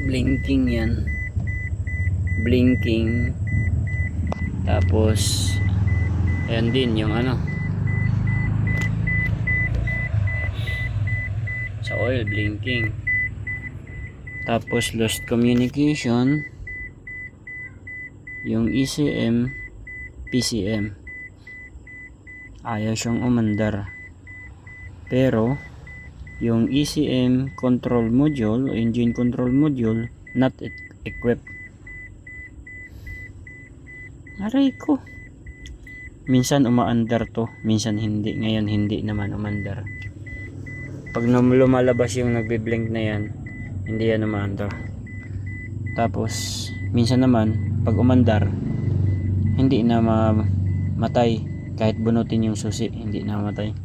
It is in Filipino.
Blinking yan. Blinking. Tapos ayan din yung ano, sa oil blinking. Tapos lost communication, yung ECM, PCM ayaw siyang umandar. Pero yung ECM control module o engine control module not equipped. Aray ko, minsan umaandar to, minsan hindi. Ngayon hindi naman umandar. Pag lumalabas yung nagbi-blink na yan, hindi yan umaandar. Tapos minsan naman pag umandar, hindi na mamatay. Kahit bunutin yung susi, hindi na mamatay.